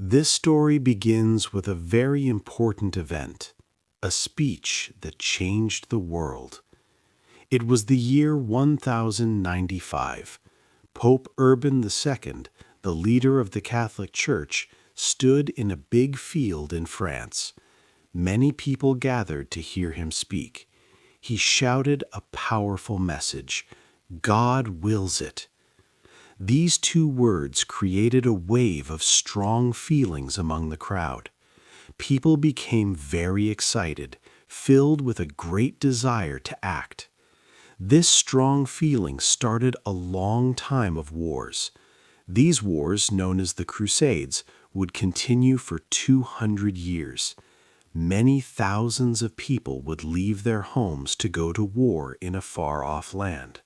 This story begins with a very important event, a speech that changed the world. It was the year 1095. Pope Urban II, the leader of the Catholic Church, stood in a big field in France. Many people gathered to hear him speak. He shouted a powerful message: God wills it. These two words created a wave of strong feelings among the crowd. People became very excited, filled with a great desire to act. This strong feeling started a long time of wars. These wars, known as the Crusades, would continue for 200 years. Many thousands of people would leave their homes to go to war in a far-off land.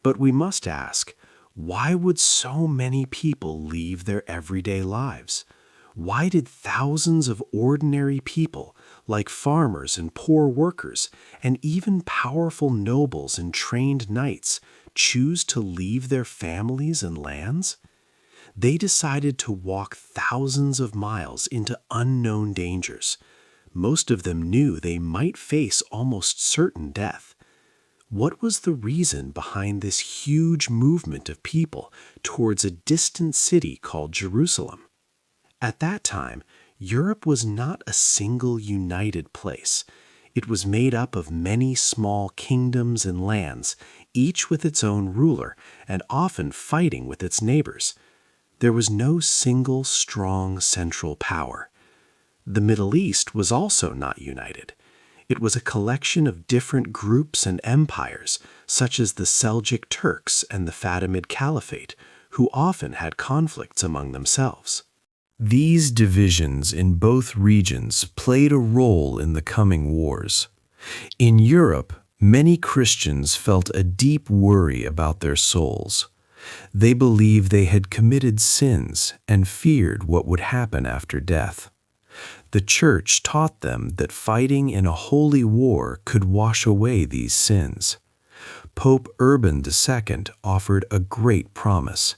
But we must ask, why would so many people leave their everyday lives? Why did thousands of ordinary people, like farmers and poor workers, and even powerful nobles and trained knights, choose to leave their families and lands? They decided to walk thousands of miles into unknown dangers. Most of them knew they might face almost certain death. What was the reason behind this huge movement of people towards a distant city called Jerusalem? At that time, Europe was not a single united place. It was made up of many small kingdoms and lands, each with its own ruler, and often fighting with its neighbors. There was no single strong central power. The Middle East was also not united. It was a collection of different groups and empires, such as the Seljuk Turks and the Fatimid Caliphate, who often had conflicts among themselves. These divisions in both regions played a role in the coming wars. In Europe, many Christians felt a deep worry about their souls. They believed they had committed sins and feared what would happen after death. The Church taught them that fighting in a holy war could wash away these sins. Pope Urban II offered a great promise.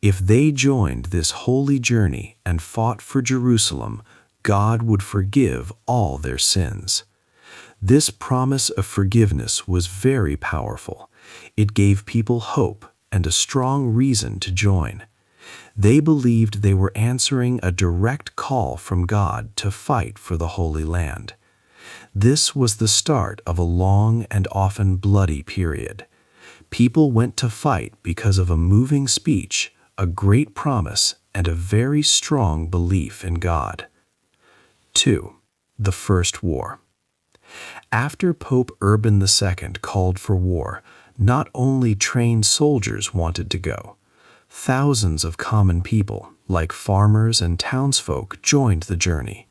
If they joined this holy journey and fought for Jerusalem, God would forgive all their sins. This promise of forgiveness was very powerful. It gave people hope and a strong reason to join. They believed they were answering a direct call from God to fight for the Holy Land. This was the start of a long and often bloody period. People went to fight because of a moving speech, a great promise, and a very strong belief in God. 2. The First War. After Pope Urban II called for war, not only trained soldiers wanted to go. Thousands of common people, like farmers and townsfolk, joined the journey.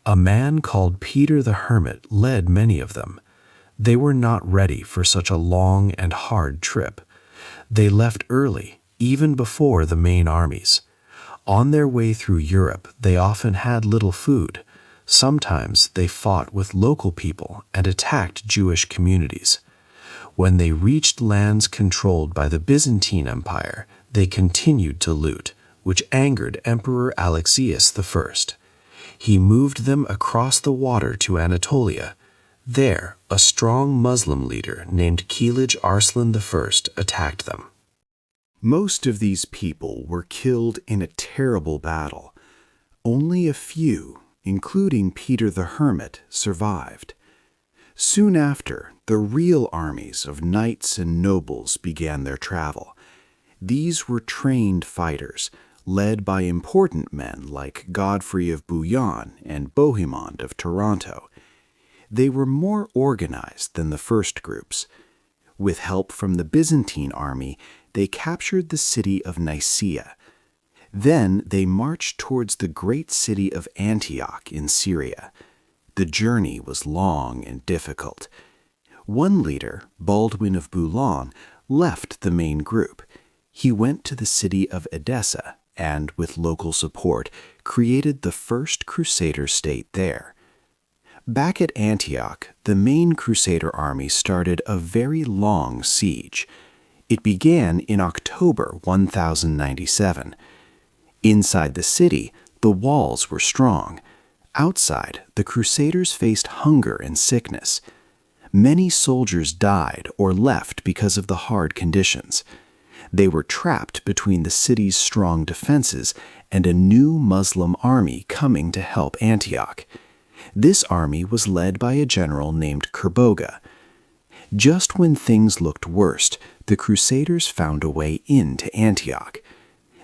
A man called Peter the Hermit led many of them. They were not ready for such a long and hard trip. They left early, even before the main armies. On their way through Europe, they often had little food. Sometimes they fought with local people and attacked Jewish communities. When they reached lands controlled by the Byzantine Empire, they continued to loot, which angered Emperor Alexius I. He moved them across the water to Anatolia. There, a strong Muslim leader named Kilij Arslan I attacked them. Most of these people were killed in a terrible battle. Only a few, including Peter the Hermit, survived. Soon after, the real armies of knights and nobles began their travel. These were trained fighters, led by important men like Godfrey of Bouillon and Bohemond of Toronto. They were more organized than the first groups. With help from the Byzantine army, they captured the city of Nicaea. Then they marched towards the great city of Antioch in Syria. The journey was long and difficult. One leader, Baldwin of Boulogne, left the main group. He went to the city of Edessa and, with local support, created the first Crusader state there. Back at Antioch, the main Crusader army started a very long siege. It began in October 1097. Inside the city, The walls were strong. Outside, the Crusaders faced hunger and sickness. Many soldiers died or left because of the hard conditions. They were trapped between the city's strong defenses and a new Muslim army coming to help Antioch. This army was led by a general named Kerboga. Just when things looked worst, the Crusaders found a way into Antioch.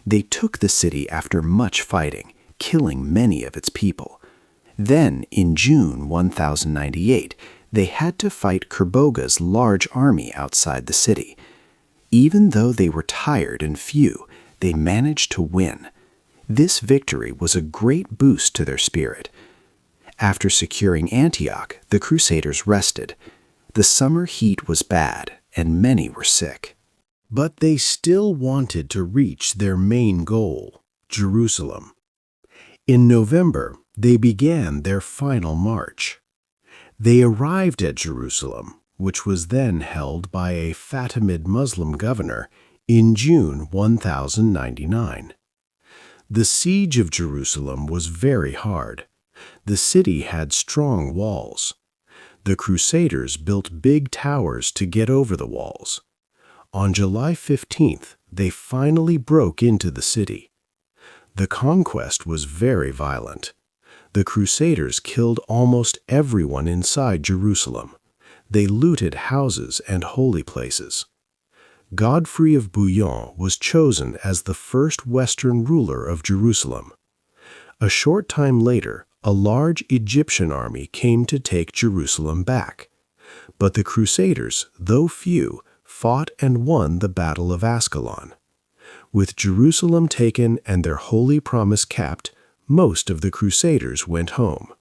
They took the city after much fighting, killing many of its people. Then, in June 1098, they had to fight Kerboga's large army outside the city. Even though they were tired and few, they managed to win. This victory was a great boost to their spirit. After securing Antioch, the Crusaders rested. The summer heat was bad, and many were sick. But they still wanted to reach their main goal, Jerusalem. In November, they began their final march. They arrived at Jerusalem, which was then held by a Fatimid Muslim governor, in June 1099. The siege of Jerusalem was very hard. The city had strong walls. The Crusaders built big towers to get over the walls. On July 15th, they finally broke into the city. The conquest was very violent. The Crusaders killed almost everyone inside Jerusalem. They looted houses and holy places. Godfrey of Bouillon was chosen as the first Western ruler of Jerusalem. A short time later, a large Egyptian army came to take Jerusalem back. But the Crusaders, though few, fought and won the Battle of Ascalon. With Jerusalem taken and their holy promise kept, most of the Crusaders went home.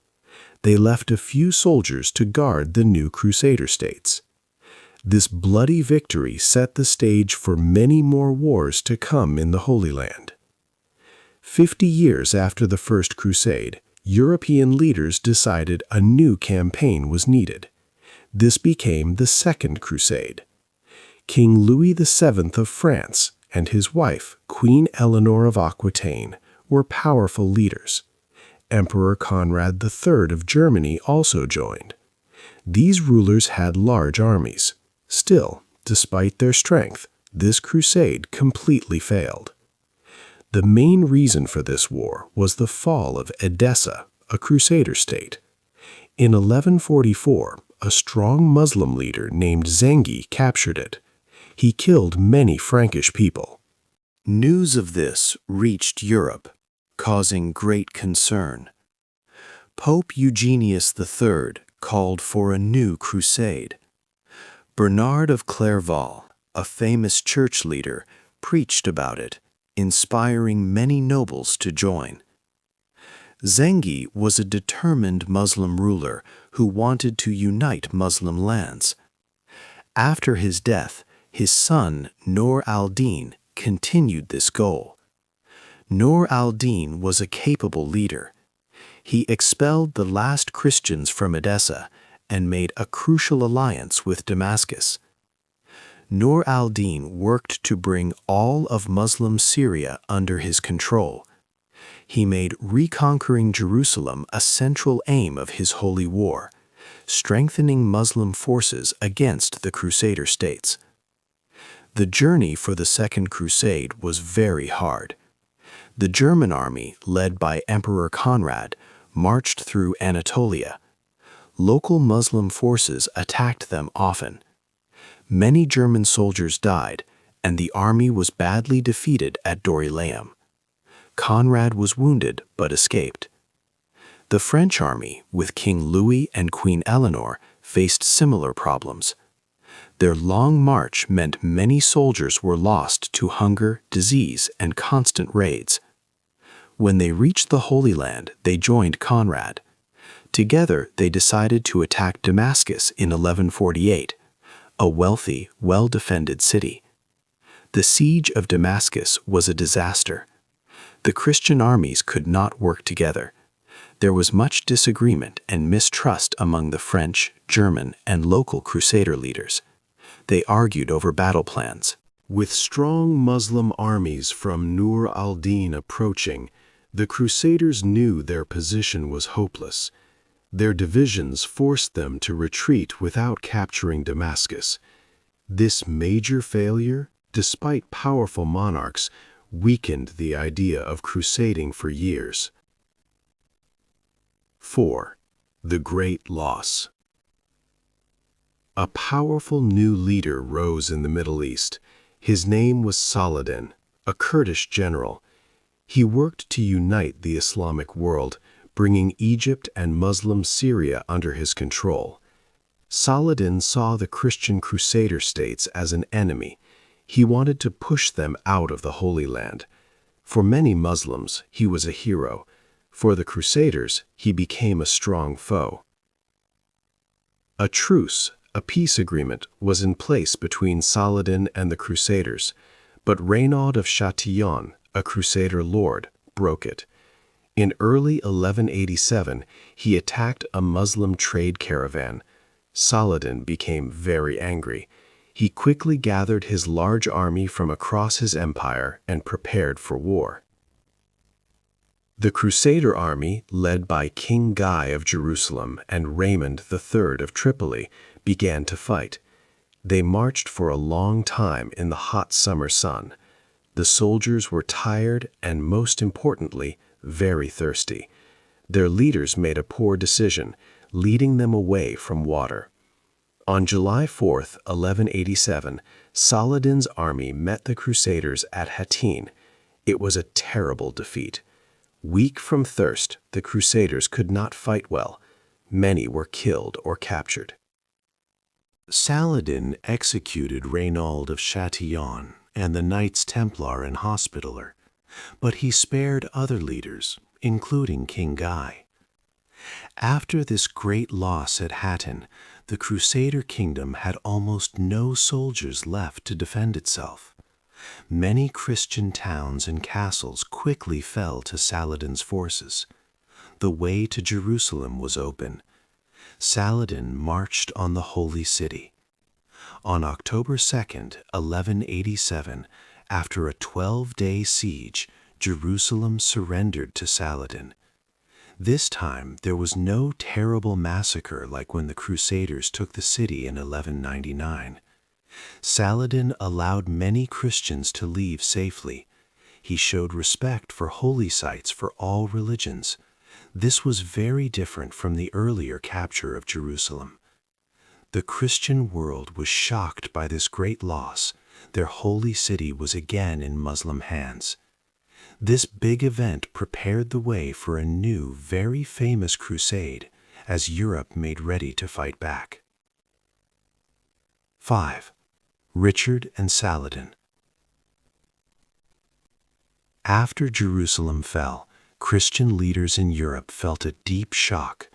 They left a few soldiers to guard the new Crusader states. This bloody victory set the stage for many more wars to come in the Holy Land. 50 years after the First Crusade, European leaders decided a new campaign was needed. This became the Second Crusade. King Louis VII of France and his wife, Queen Eleanor of Aquitaine, were powerful leaders. Emperor Conrad III of Germany also joined. These rulers had large armies. Still, despite their strength, this crusade completely failed. The main reason for this war was the fall of Edessa, a Crusader state. In 1144, a strong Muslim leader named Zengi captured it. He killed many Frankish people. News of this reached Europe, causing great concern. Pope Eugenius III called for a new crusade. Bernard of Clairvaux, a famous church leader, preached about it, inspiring many nobles to join. Zengi was a determined Muslim ruler who wanted to unite Muslim lands. After his death, his son, Nur al-Din, continued this goal. Nur al-Din was a capable leader. He expelled the last Christians from Edessa and made a crucial alliance with Damascus. Nur al-Din worked to bring all of Muslim Syria under his control. He made reconquering Jerusalem a central aim of his holy war, strengthening Muslim forces against the Crusader states. The journey for the Second Crusade was very hard. The German army, led by Emperor Conrad, marched through Anatolia. Local Muslim forces attacked them often. Many German soldiers died, and the army was badly defeated at Dorylaeum. Conrad was wounded but escaped. The French army, with King Louis and Queen Eleanor, faced similar problems. Their long march meant many soldiers were lost to hunger, disease, and constant raids. When they reached the Holy Land, they joined Conrad. Together, they decided to attack Damascus in 1148, a wealthy, well-defended city. The siege of Damascus was a disaster. The Christian armies could not work together. There was much disagreement and mistrust among the French, German, and local Crusader leaders. They argued over battle plans. With strong Muslim armies from Nur al-Din approaching, The Crusaders knew their position was hopeless. Their divisions forced them to retreat without capturing Damascus. This major failure, despite powerful monarchs, weakened the idea of crusading for years. 4. The Great Loss. A powerful new leader rose in the Middle East. His name was Saladin, a Kurdish general. He worked to unite the Islamic world, bringing Egypt and Muslim Syria under his control. Saladin saw the Christian Crusader states as an enemy. He wanted to push them out of the Holy Land. For many Muslims, he was a hero. For the Crusaders, he became a strong foe. A truce, a peace agreement, was in place between Saladin and the Crusaders, but Renaud of Chatillon, a Crusader lord, broke it. In early 1187, he attacked a Muslim trade caravan. Saladin became very angry. He quickly gathered his large army from across his empire and prepared for war. The Crusader army, led by King Guy of Jerusalem and Raymond III of Tripoli, began to fight. They marched for a long time in the hot summer sun. The soldiers were tired and, most importantly, very thirsty. Their leaders made a poor decision, leading them away from water. On July 4, 1187, Saladin's army met the Crusaders at Hattin. It was a terrible defeat. Weak from thirst, the Crusaders could not fight well. Many were killed or captured. Saladin executed Renaud of Chatillon and the Knights Templar and Hospitaller, but he spared other leaders, including King Guy. After this great loss at Hattin, the Crusader kingdom had almost no soldiers left to defend itself. Many Christian towns and castles quickly fell to Saladin's forces. The way to Jerusalem was open. Saladin marched on the Holy City. On October 2, 1187, after a 12-day siege, Jerusalem surrendered to Saladin. This time, there was no terrible massacre like when the Crusaders took the city in 1199. Saladin allowed many Christians to leave safely. He showed respect for holy sites for all religions. This was very different from the earlier capture of Jerusalem. The Christian world was shocked by this great loss. Their holy city was again in Muslim hands. This big event prepared the way for a new, very famous crusade as Europe made ready to fight back. 5. Richard and Saladin. After Jerusalem fell, Christian leaders in Europe felt a deep shock.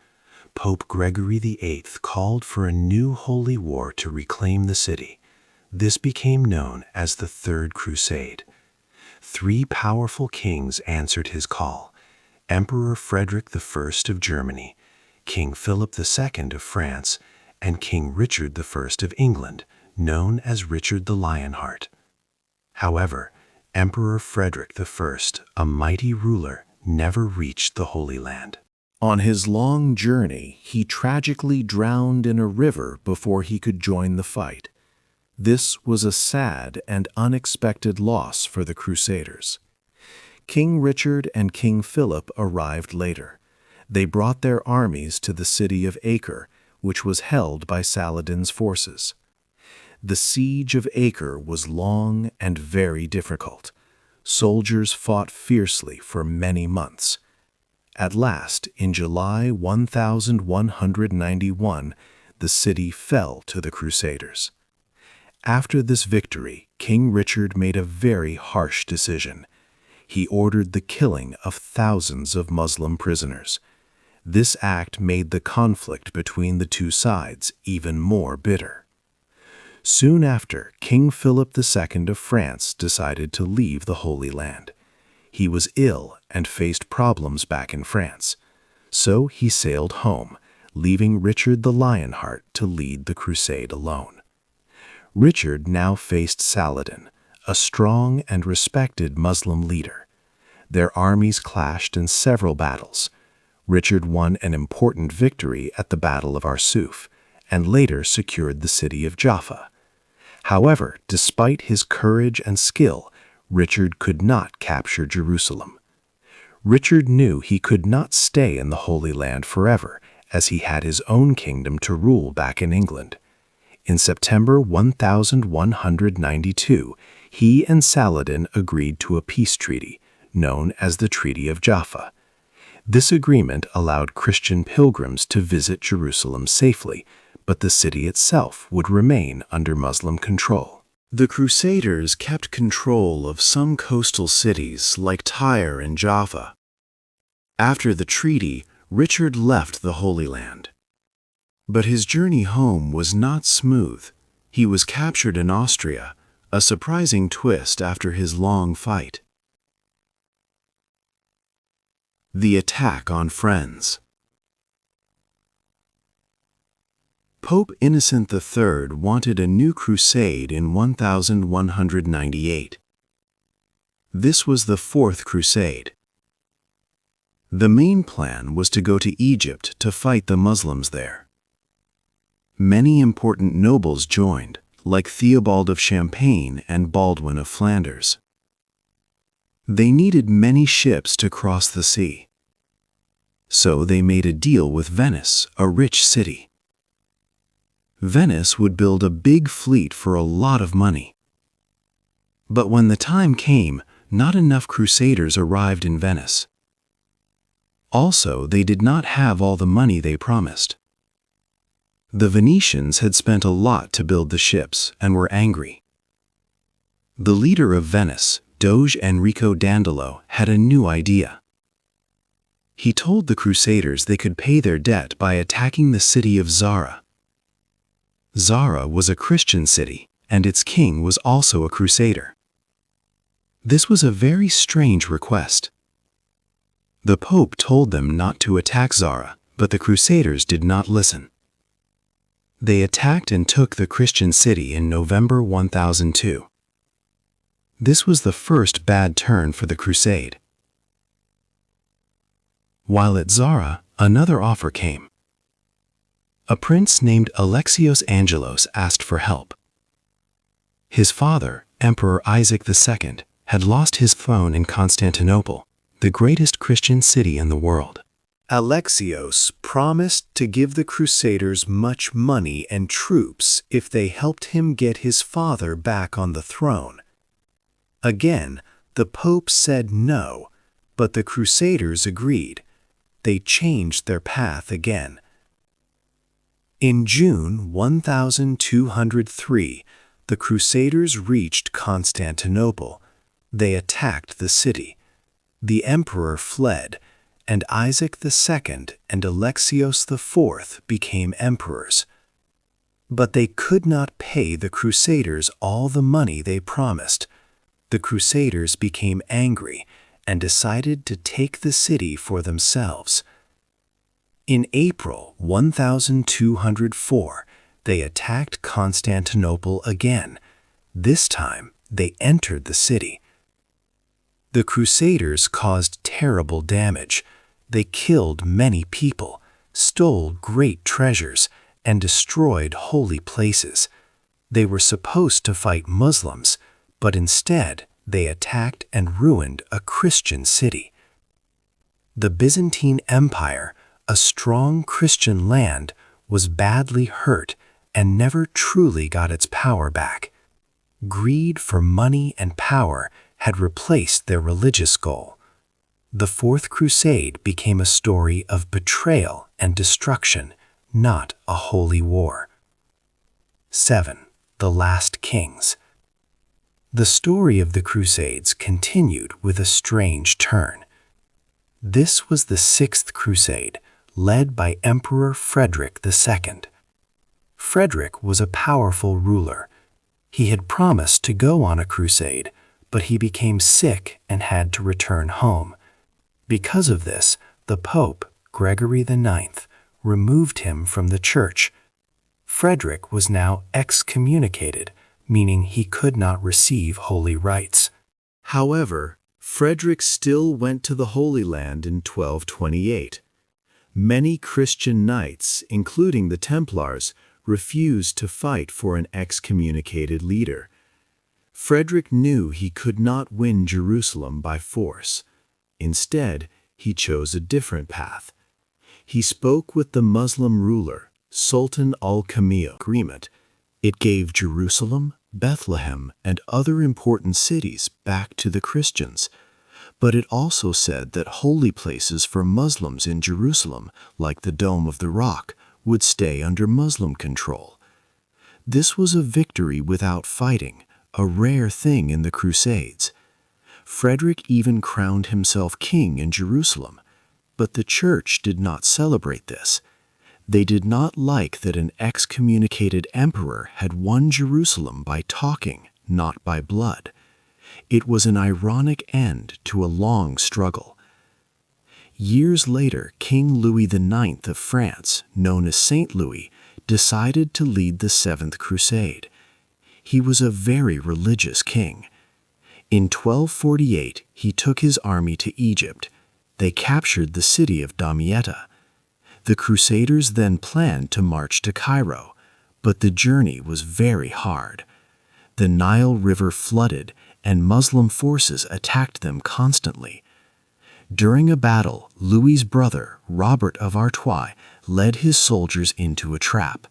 Pope Gregory VIII called for a new holy war to reclaim the city. This became known as the Third Crusade. 3 powerful kings answered his call: Emperor Frederick I of Germany, King Philip II of France, and King Richard I of England, known as Richard the Lionheart. However, Emperor Frederick I, a mighty ruler, never reached the Holy Land. On his long journey, he tragically drowned in a river before he could join the fight. This was a sad and unexpected loss for the Crusaders. King Richard and King Philip arrived later. They brought their armies to the city of Acre, which was held by Saladin's forces. The siege of Acre was long and very difficult. Soldiers fought fiercely for many months. At last, in July 1191, the city fell to the Crusaders. After this victory, King Richard made a very harsh decision. He ordered the killing of thousands of Muslim prisoners. This act made the conflict between the two sides even more bitter. Soon after, King Philip II of France decided to leave the Holy Land. He was ill and faced problems back in France. So he sailed home, leaving Richard the Lionheart to lead the crusade alone. Richard now faced Saladin, a strong and respected Muslim leader. Their armies clashed in several battles. Richard won an important victory at the Battle of Arsuf, and later secured the city of Jaffa. However, despite his courage and skill, Richard could not capture Jerusalem. Richard knew he could not stay in the Holy Land forever, as he had his own kingdom to rule back in England. In September 1192, he and Saladin agreed to a peace treaty, known as the Treaty of Jaffa. This agreement allowed Christian pilgrims to visit Jerusalem safely, but the city itself would remain under Muslim control. The Crusaders kept control of some coastal cities like Tyre and Jaffa. After the treaty, Richard left the Holy Land. But his journey home was not smooth. He was captured in Austria, a surprising twist after his long fight. The attack on friends. Pope Innocent III wanted a new crusade in 1198. This was the Fourth Crusade. The main plan was to go to Egypt to fight the Muslims there. Many important nobles joined, like Theobald of Champagne and Baldwin of Flanders. They needed many ships to cross the sea. So they made a deal with Venice, a rich city. Venice would build a big fleet for a lot of money. But when the time came, not enough crusaders arrived in Venice. Also, they did not have all the money they promised. The Venetians had spent a lot to build the ships and were angry. The leader of Venice, Doge Enrico Dandolo, had a new idea. He told the Crusaders they could pay their debt by attacking the city of Zara. Zara was a Christian city, and its king was also a Crusader. This was a very strange request. The Pope told them not to attack Zara, but the Crusaders did not listen. They attacked and took the Christian city in November 1002. This was the first bad turn for the crusade. While at Zara, another offer came. A prince named Alexios Angelos asked for help. His father, Emperor Isaac II, had lost his throne in Constantinople, the greatest Christian city in the world. Alexios promised to give the Crusaders much money and troops if they helped him get his father back on the throne. Again, the Pope said no, but the Crusaders agreed. They changed their path again. In June 1203, the Crusaders reached Constantinople. They attacked the city. The emperor fled, and Isaac II and Alexios IV became emperors. But they could not pay the Crusaders all the money they promised. The Crusaders became angry and decided to take the city for themselves. In April 1204, they attacked Constantinople again. This time, they entered the city. The Crusaders caused terrible damage. They killed many people, stole great treasures, and destroyed holy places. They were supposed to fight Muslims, but instead they attacked and ruined a Christian city. The Byzantine Empire, a strong Christian land, was badly hurt and never truly got its power back. Greed for money and power had replaced their religious goal. The Fourth Crusade became a story of betrayal and destruction, not a holy war. 7. The Last Kings. The story of the Crusades continued with a strange turn. This was the Sixth Crusade, led by Emperor Frederick II. Frederick was a powerful ruler. He had promised to go on a crusade, but he became sick and had to return home. Because of this, the Pope, Gregory IX, removed him from the church. Frederick was now excommunicated, meaning he could not receive holy rites. However, Frederick still went to the Holy Land in 1228. Many Christian knights, including the Templars, refused to fight for an excommunicated leader. Frederick knew he could not win Jerusalem by force. Instead, he chose a different path. He spoke with the Muslim ruler, Sultan al-Kamil agreement. It gave Jerusalem, Bethlehem, and other important cities back to the Christians. But it also said that holy places for Muslims in Jerusalem, like the Dome of the Rock, would stay under Muslim control. This was a victory without fighting, a rare thing in the Crusades. Frederick even crowned himself king in Jerusalem, but the church did not celebrate this. They did not like that an excommunicated emperor had won Jerusalem by talking, not by blood. It was an ironic end to a long struggle. Years later, King Louis IX of France, known as Saint Louis, decided to lead the Seventh Crusade. He was a very religious king. In 1248, he took his army to Egypt. They captured the city of Damietta. The Crusaders then planned to march to Cairo, but the journey was very hard. The Nile River flooded, and Muslim forces attacked them constantly. During a battle, Louis's brother, Robert of Artois, led his soldiers into a trap.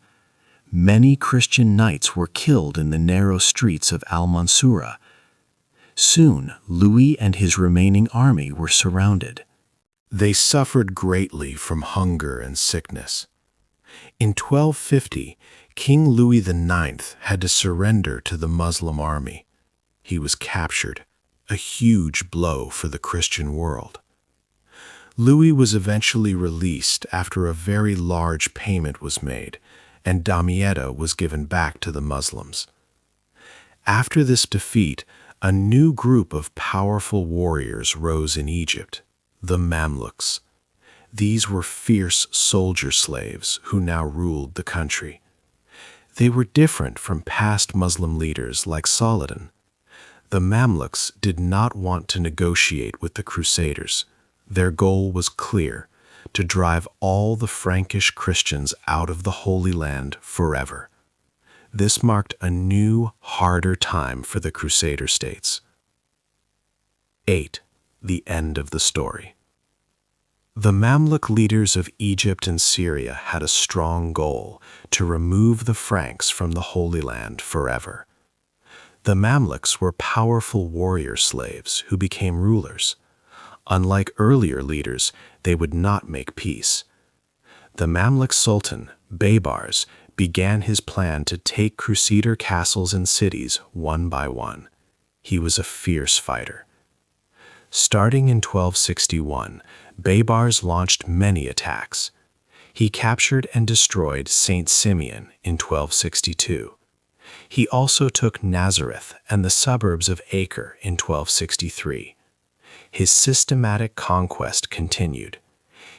Many Christian knights were killed in the narrow streets of Al-Mansura. Soon, Louis and his remaining army were surrounded. They suffered greatly from hunger and sickness. In 1250, King Louis IX had to surrender to the Muslim army. He was captured, a huge blow for the Christian world. Louis was eventually released after a very large payment was made, and Damietta was given back to the Muslims. After this defeat, a new group of powerful warriors rose in Egypt, the Mamluks. These were fierce soldier slaves who now ruled the country. They were different from past Muslim leaders like Saladin. The Mamluks did not want to negotiate with the Crusaders. Their goal was clear: to drive all the Frankish Christians out of the Holy Land forever. This marked a new, harder time for the Crusader states. 8. The end of the story. The Mamluk leaders of Egypt and Syria had a strong goal: to remove the Franks from the Holy Land forever. The Mamluks were powerful warrior slaves who became rulers. Unlike earlier leaders, they would not make peace. The Mamluk Sultan, Baybars, began his plan to take Crusader castles and cities one by one. He was a fierce fighter. Starting in 1261, Baybars launched many attacks. He captured and destroyed Saint Simeon in 1262. He also took Nazareth and the suburbs of Acre in 1263. His systematic conquest continued.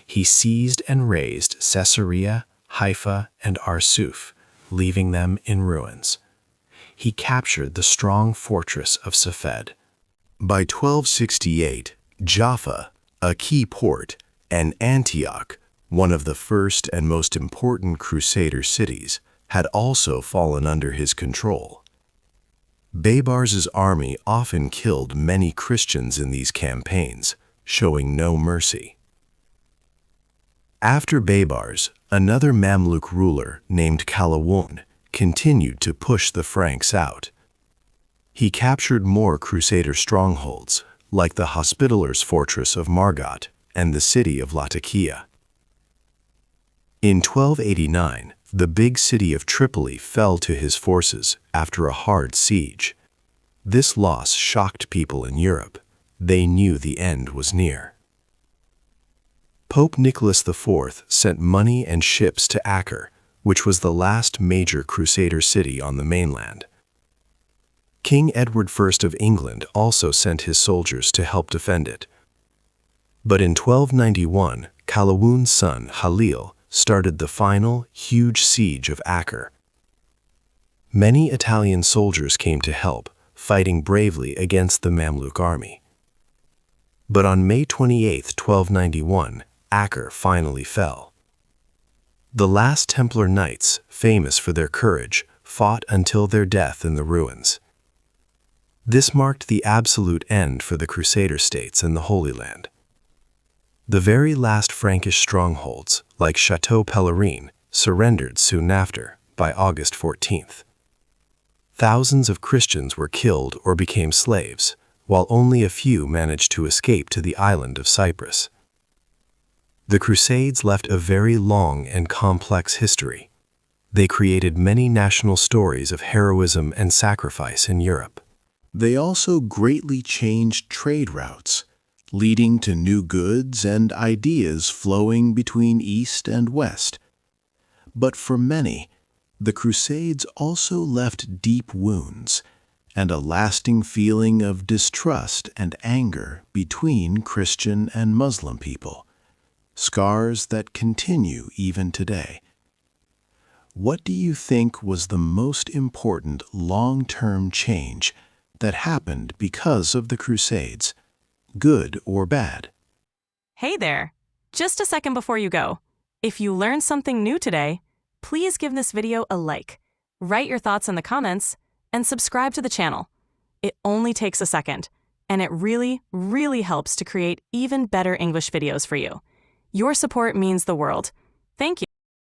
He seized and razed Caesarea, Haifa, and Arsuf, leaving them in ruins. He captured the strong fortress of Safed. By 1268, Jaffa, a key port, and Antioch, one of the first and most important Crusader cities, had also fallen under his control. Baybars's army often killed many Christians in these campaigns, showing no mercy. After Baybars, another Mamluk ruler named Calawun continued to push the Franks out. He captured more Crusader strongholds, like the Hospitallers' fortress of Margat and the city of Latakia. In 1289, the big city of Tripoli fell to his forces after a hard siege. This loss shocked people in Europe. They knew the end was near. Pope Nicholas IV sent money and ships to Acre, which was the last major Crusader city on the mainland. King Edward I of England also sent his soldiers to help defend it. But in 1291, Calawun's son, Halil, started the final, huge siege of Acre. Many Italian soldiers came to help, fighting bravely against the Mamluk army. But on May 28, 1291, Acre finally fell. The last Templar knights, famous for their courage, fought until their death in the ruins. This marked the absolute end for the Crusader states in the Holy Land. The very last Frankish strongholds, like Château Pellerin, surrendered soon after, by August 14th. Thousands of Christians were killed or became slaves, while only a few managed to escape to the island of Cyprus. The Crusades left a very long and complex history. They created many national stories of heroism and sacrifice in Europe. They also greatly changed trade routes, leading to new goods and ideas flowing between East and West. But for many, the Crusades also left deep wounds and a lasting feeling of distrust and anger between Christian and Muslim people, scars that continue even today. What do you think was the most important long-term change that happened because of the Crusades, good or bad? Hey there! Just a second before you go. If you learned something new today, please give this video a like, write your thoughts in the comments, and subscribe to the channel. It only takes a second, and it really, really helps to create even better English videos for you. Your support means the world. Thank you.